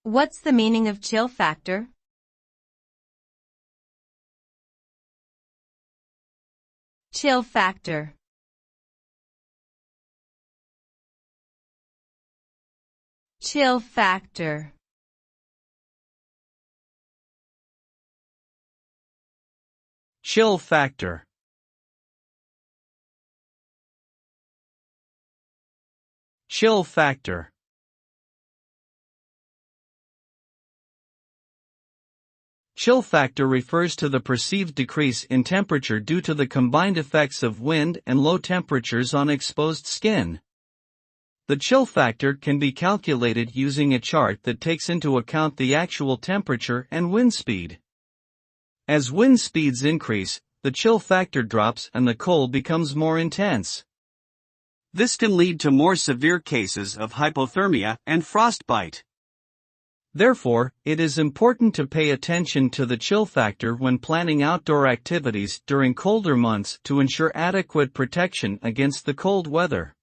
What's the meaning of chill factor? Chill factor. Chill factor. Chill factor. Chill factor. Chill factor refers to the perceived decrease in temperature due to the combined effects of wind and low temperatures on exposed skin. The chill factor can be calculated using a chart that takes into account the actual temperature and wind speed. As wind speeds increase, the chill factor drops and the cold becomes more intense. This can lead to more severe cases of hypothermia and frostbite. Therefore, it is important to pay attention to the chill factor when planning outdoor activities during colder months to ensure adequate protection against the cold weather.